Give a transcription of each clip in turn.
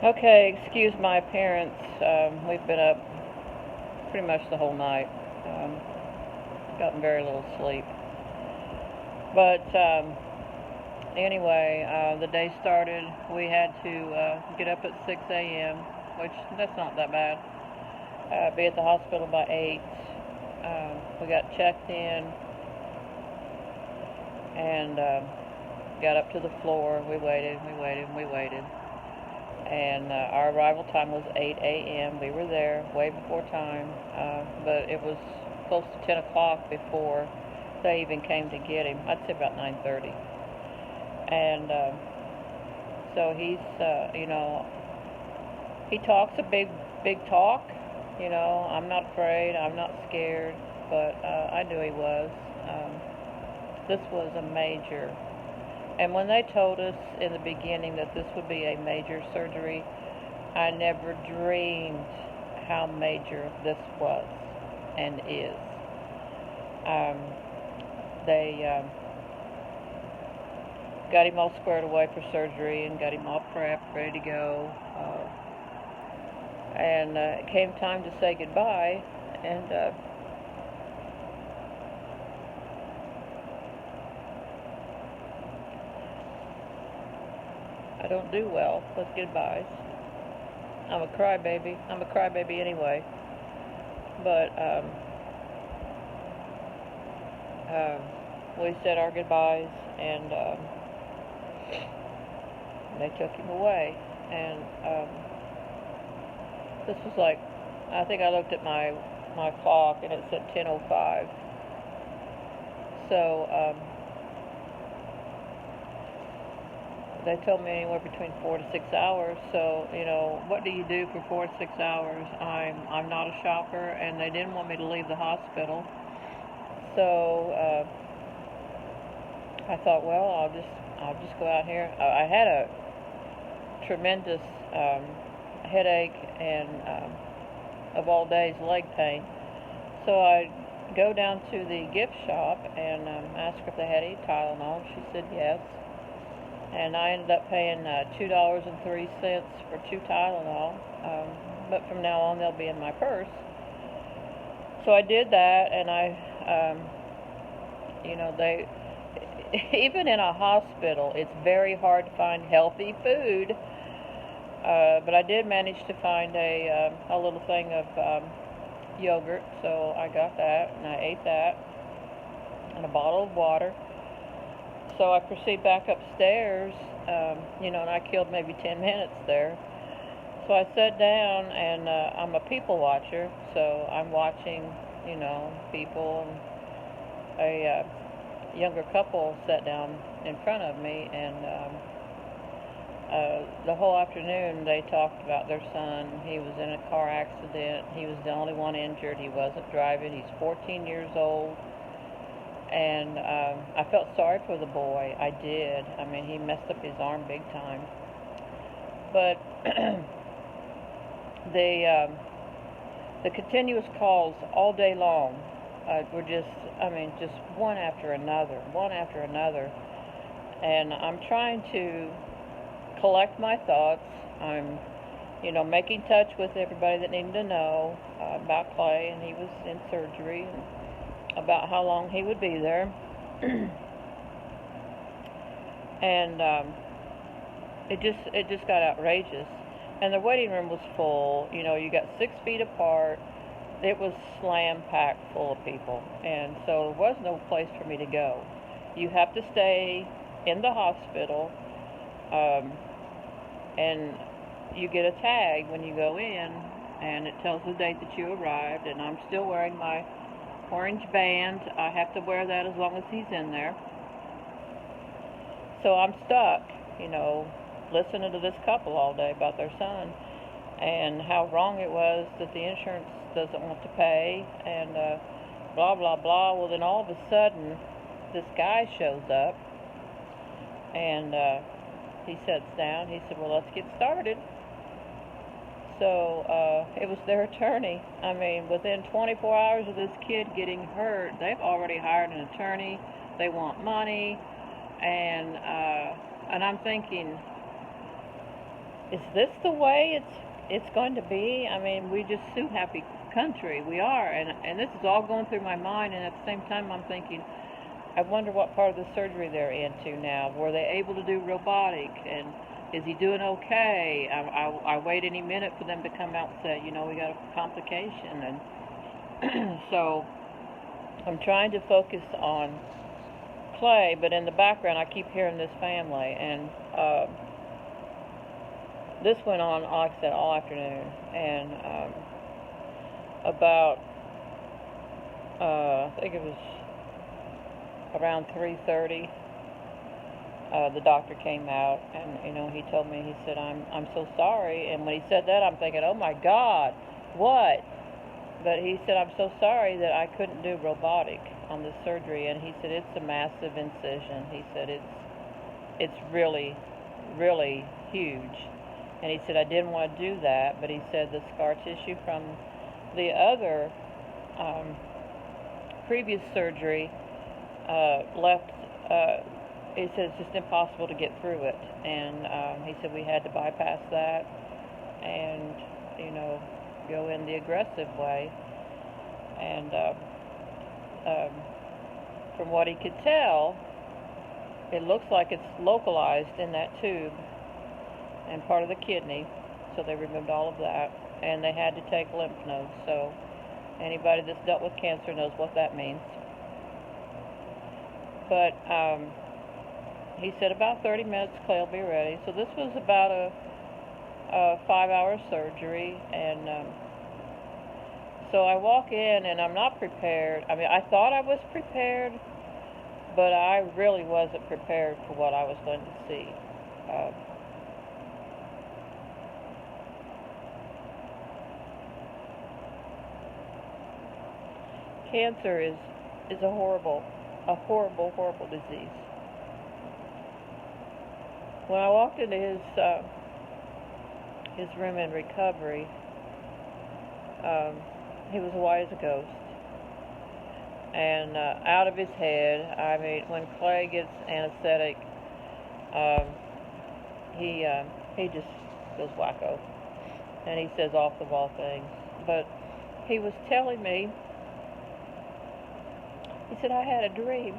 Okay, excuse my appearance. We've been up pretty much the whole night. Um, Gotten very little sleep. But anyway, the day started. We had to get up at 6 a.m., which that's not that bad. Be at the hospital by 8. We got checked in and got up to the floor. We waited, we waited. And our arrival time was 8 a.m. We were there way before time, but it was close to 10 o'clock before they even came to get him. I'd say about 9:30. And so he talks a big talk. I'm not afraid, I'm not scared, but I knew he was. This was a major. And when they told us in the beginning that this would be a major surgery, I never dreamed how major this was and is. They got him all squared away for surgery and got him all prepped, ready to go. And it came time to say goodbye, and I don't do well with goodbyes. I'm a crybaby. I'm a crybaby anyway. But we said our goodbyes, and they took him away. And this was like, I think I looked at my clock, and it said 10:05. So they told me anywhere between 4 to 6 hours. So what do you do for 4 to 6 hours? I'm not a shopper, and they didn't want me to leave the hospital. So I thought, well, I'll just go out here. I had a tremendous headache and of all days, leg pain. So I go down to the gift shop and ask her if they had any Tylenol. She said yes. And I ended up paying $2.03 for 2 Tylenol. But from now on, they'll be in my purse. So I did that, and they, even in a hospital, it's very hard to find healthy food. But I did manage to find a little thing of yogurt, so I got that, and I ate that, and a bottle of water. So I proceed back upstairs, and I killed maybe 10 minutes there. So I sat down, and I'm a people watcher, so I'm watching, people, and a younger couple sat down in front of me, and the whole afternoon they talked about their son. He was in a car accident. He was the only one injured. He wasn't driving. He's 14 years old. And I felt sorry for the boy. I did. I mean, he messed up his arm big time. But the continuous calls all day long were just one after another, one after another. And I'm trying to collect my thoughts. I'm, making touch with everybody that needed to know about Clay, and he was in surgery, and about how long he would be there. And it just got outrageous. And the waiting room was full. You got 6 feet apart. It was slam packed full of people, and so there was no place for me to go. You have to stay in the hospital, and you get a tag when you go in, and it tells the date that you arrived. And I'm still wearing my orange band. I have to wear that as long as he's in there. So I'm stuck, listening to this couple all day about their son and how wrong it was that the insurance doesn't want to pay, and blah, blah, blah. Well, then all of a sudden, this guy shows up, and he sits down. He said, well, let's get started. So it was their attorney. I mean, within 24 hours of this kid getting hurt, they've already hired an attorney. They want money, and I'm thinking, is this the way it's going to be? I mean, we just so happy country we are, and this is all going through my mind, and at the same time I'm thinking, I wonder what part of the surgery they're into now. Were they able to do robotic, and is he doing okay? I wait any minute for them to come out and say, you know, we got a complication, and so I'm trying to focus on Clay, but in the background I keep hearing this family, and this went on, like I said, all afternoon, and about I think it was around 3:30. The doctor came out, and you know, he told me, he said, I'm so sorry. And when he said that, I'm thinking, oh my God, what? But he said, I'm so sorry that I couldn't do robotic on this surgery. And he said, it's a massive incision. He said, it's really, really huge. And he said, I didn't want to do that, but he said the scar tissue from the other previous surgery left. He said it's just impossible to get through it, and he said we had to bypass that and, you know, go in the aggressive way. And from what he could tell, it looks like it's localized in that tube and part of the kidney, so they removed all of that, and they had to take lymph nodes. So anybody that's dealt with cancer knows what that means. But he said about 30 minutes Clay will be ready. So this was about a 5-hour surgery, and so I walk in and I'm not prepared. I mean, I thought I was prepared, but I really wasn't prepared for what I was going to see. Cancer is a horrible disease. When I walked into his room in recovery, he was white as a ghost, and out of his head. I mean, when Clay gets anesthetic, he just goes wacko, and he says off the wall things. But he was telling me, he said, I had a dream.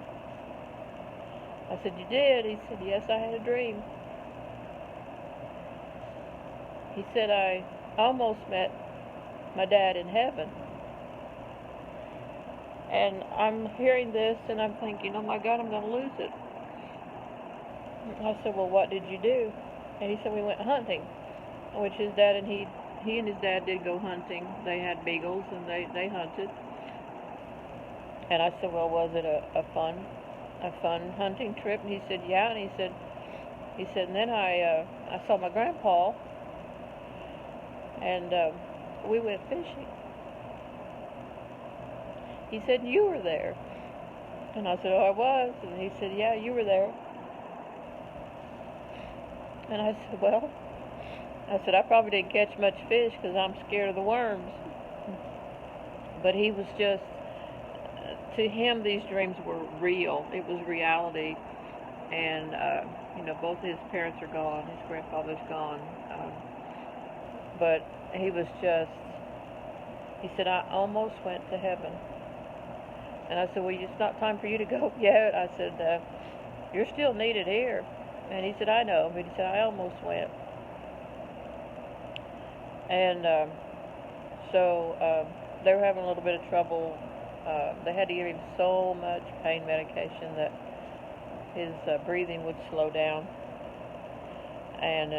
I said, you did? He said, yes, I had a dream. He said, I almost met my dad in heaven. And I'm hearing this and I'm thinking, oh my God, I'm going to lose it. I said, well, what did you do? And he said, we went hunting, which his dad and he and his dad did go hunting. They had beagles and they hunted. And I said, well, was it a fun hunting trip? And he said, yeah. And he said, and then I saw my grandpa, and we went fishing. He said, you were there. And I said, oh, I was. And he said, yeah, you were there. And I said, well, I probably didn't catch much fish because I'm scared of the worms. But he was just, to him, these dreams were real. It was reality. And, you know, both his parents are gone. His grandfather's gone. But he was just, he said, I almost went to heaven. And I said, well, it's not time for you to go yet. I said, you're still needed here. And he said, I know. But he said, I almost went. And so they were having a little bit of trouble. They had to give him so much pain medication that his breathing would slow down. And,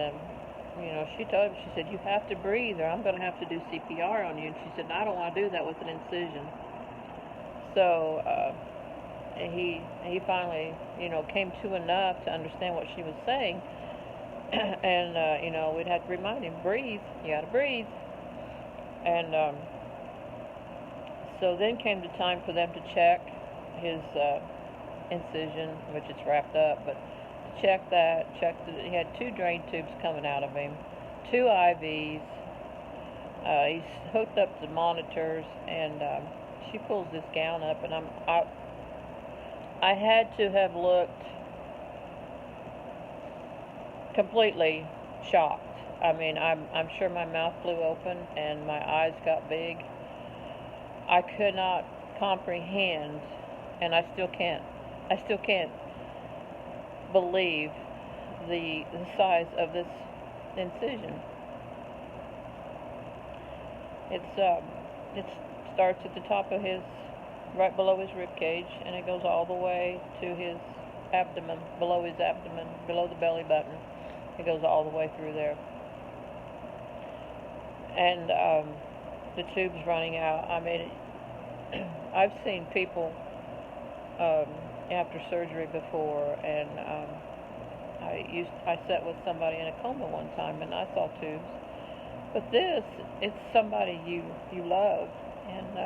you know, she told him, she said, you have to breathe or I'm going to have to do CPR on you. And she said, no, I don't want to do that with an incision. So he finally, you know, came to enough to understand what she was saying. And, you know, we'd have to remind him, breathe, you got to breathe. And so then came the time for them to check his incision, which it's wrapped up, but to check that, he had 2 drain tubes coming out of him, 2 IVs. He's hooked up to monitors, and she pulls this gown up, and I had to have looked completely shocked. I mean, I'm sure my mouth flew open and my eyes got big. I could not comprehend, and I still can't believe the size of this incision. It starts at the top of his, right below his rib cage, and it goes all the way to his abdomen, below the belly button. It goes all the way through there, and the tube's running out. I mean, I've seen people after surgery before, and I sat with somebody in a coma one time, and I saw tubes. But this, it's somebody you love, and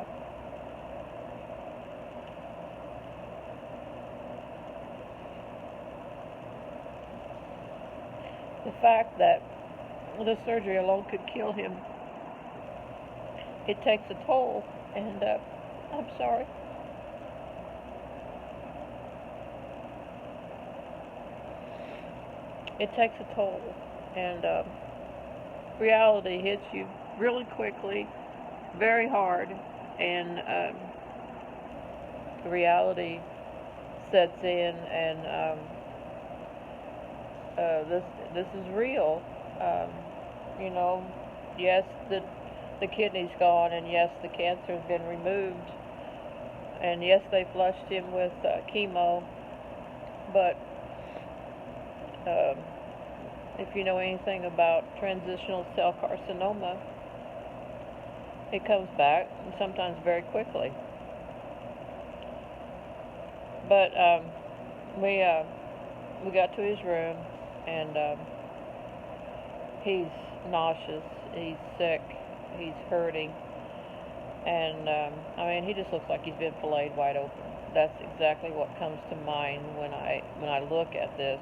the fact that the surgery alone could kill him, it takes a toll. And I'm sorry. It takes a toll, and reality hits you really quickly, very hard, and reality sets in, and this is real. Um, you know, yes, the kidney's gone, and yes, the cancer has been removed, and yes, they flushed him with chemo, but um, if you know anything about transitional cell carcinoma, it comes back, and sometimes very quickly. But we got to his room, and he's nauseous, he's sick, he's hurting, and I mean, he just looks like he's been filleted wide open. That's exactly what comes to mind when I look at this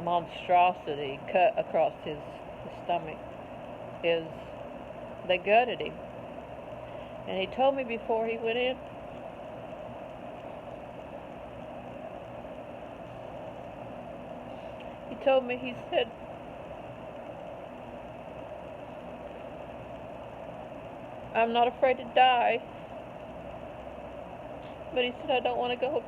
monstrosity cut across his stomach. Is they gutted him, and he told me before he went in. He told me, he said, "I'm not afraid to die," but he said, "I don't want to go."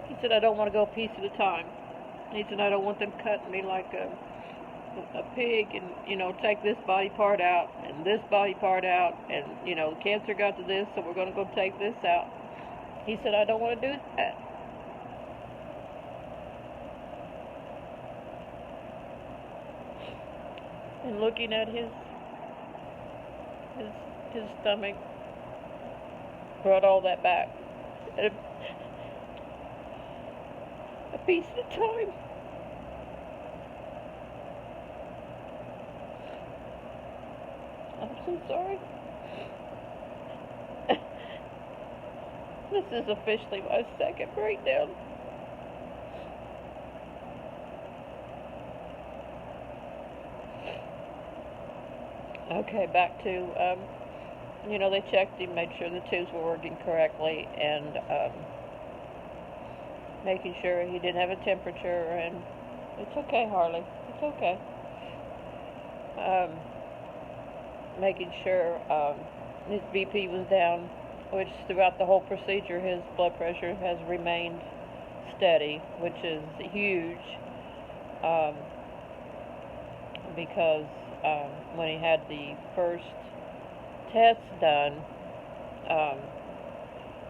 He said, "I don't want to go a piece at a time." He said, "I don't want them cutting me like a pig, and take this body part out and this body part out, and the cancer got to this, so we're going to go take this out." He said, "I don't want to do that." And looking at his his stomach brought all that back, a piece at a time. I'm so sorry. This is officially my second breakdown. Okay, back to, they checked him, made sure the tubes were working correctly, and making sure he didn't have a temperature, and it's okay, Harley, it's okay. Um, Making sure his BP was down, which throughout the whole procedure his blood pressure has remained steady, which is huge, um, because when he had the first test done, um,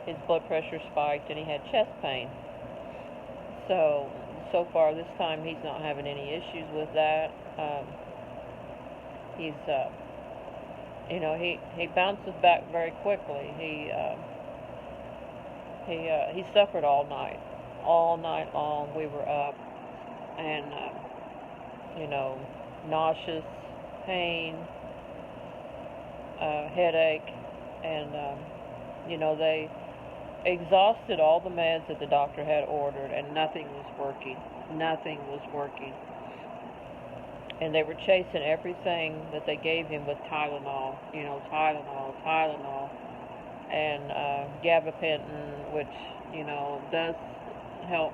his blood pressure spiked and he had chest pain. So far this time he's not having any issues with that. He's he bounces back very quickly. He suffered all night long. We were up, and nauseous, pain, headache, and they exhausted all the meds that the doctor had ordered, and nothing was working. Nothing was working. And they were chasing everything that they gave him with Tylenol, Tylenol, and gabapentin, which, does help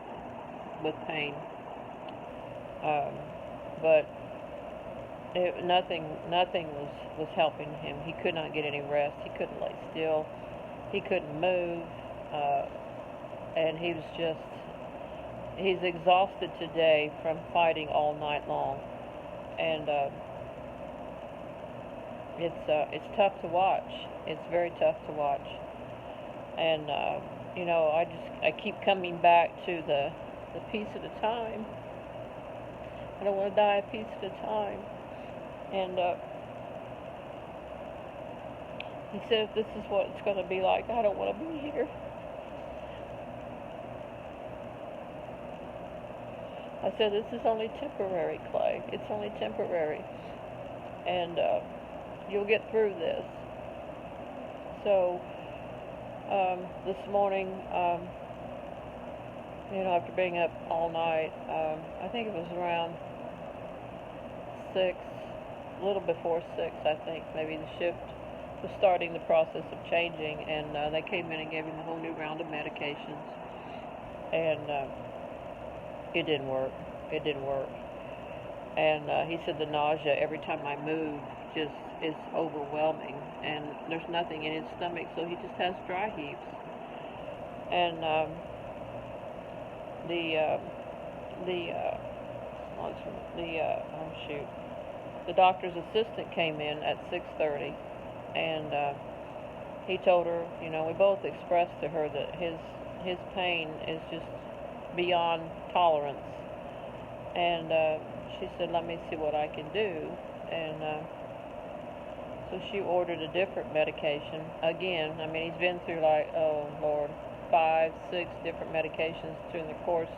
with pain. But nothing was helping him. He could not get any rest. He couldn't lay still. He couldn't move. And he's exhausted today from fighting all night long. And it's tough to watch. It's very tough to watch. And I keep coming back to the piece at a time. I don't want to die a piece at a time. And he said, if this is what it's going to be like, I don't want to be here. I said, this is only temporary, Clay. It's only temporary. And you'll get through this. So, this morning, after being up all night, I think it was around 6, a little before 6, I think. Maybe the shift was starting the process of changing, and they came in and gave him a whole new round of medications. And it didn't work. It didn't work. And he said the nausea every time I move just is overwhelming, and there's nothing in his stomach, so he just has dry heaves. And the doctor's assistant came in at 6:30, and he told her, we both expressed to her that his pain is just beyond tolerance. And she said, let me see what I can do. And so she ordered a different medication. Again, he's been through 5, 6 different medications during the course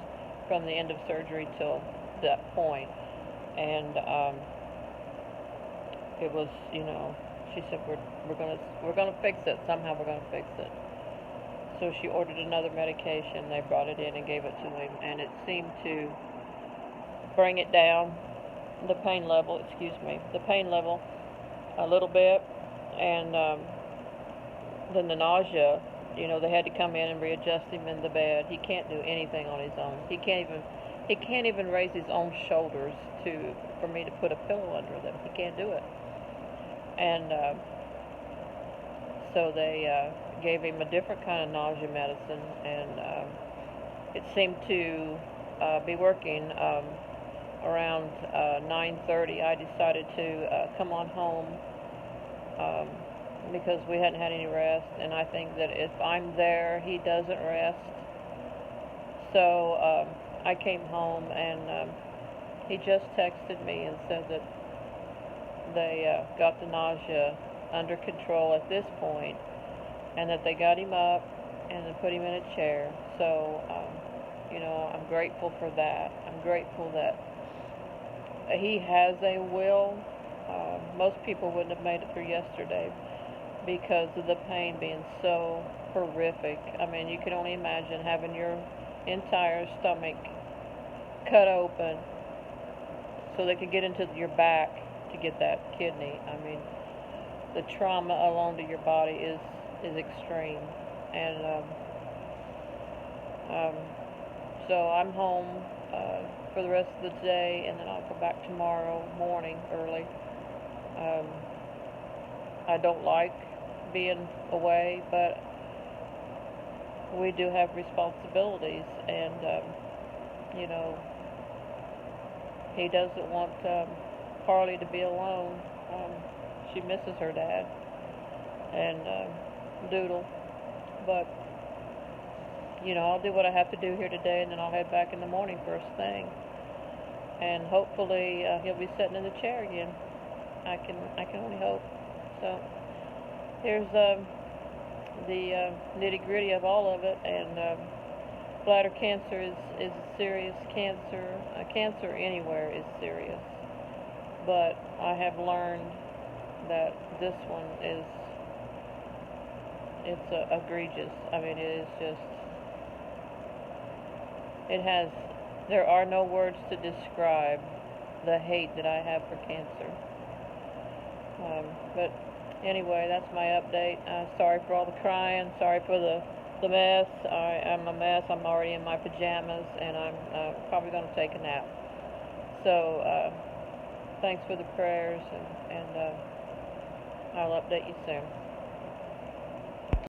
from the end of surgery till that point. And it was, she said, we're gonna fix it. Somehow we're gonna fix it. So she ordered another medication. They brought it in and gave it to him, and it seemed to bring it down, the pain level a little bit. And then the nausea, they had to come in and readjust him in the bed. He can't do anything on his own. He can't even raise his own shoulders for me to put a pillow under them. He can't do it. And so they gave him a different kind of nausea medicine, and it seemed to be working. Around 9:30, I decided to come on home because we hadn't had any rest, and I think that if I'm there, he doesn't rest. So I came home, and he just texted me and said that they got the nausea under control at this point, and that they got him up and then put him in a chair. So, I'm grateful for that. I'm grateful that he has a will. Most people wouldn't have made it through yesterday because of the pain being so horrific. You can only imagine having your entire stomach cut open so they could get into your back to get that kidney. The trauma alone to your body is extreme. And so I'm home for the rest of the day, and then I'll go back tomorrow morning early. I don't like being away, but we do have responsibilities, and he doesn't want Harley to be alone. She misses her dad and Doodle, but I'll do what I have to do here today, and then I'll head back in the morning first thing, and hopefully he'll be sitting in the chair again. I can only hope. So here's the nitty-gritty of all of it. And bladder cancer is serious. Cancer anywhere is serious, but I have learned that this one It's egregious. I mean, it is just, it has, there are no words to describe the hate that I have for cancer. But anyway, that's my update. Sorry for all the crying. Sorry for the mess. I'm a mess. I'm already in my pajamas, and I'm probably going to take a nap. So thanks for the prayers, and I'll update you soon.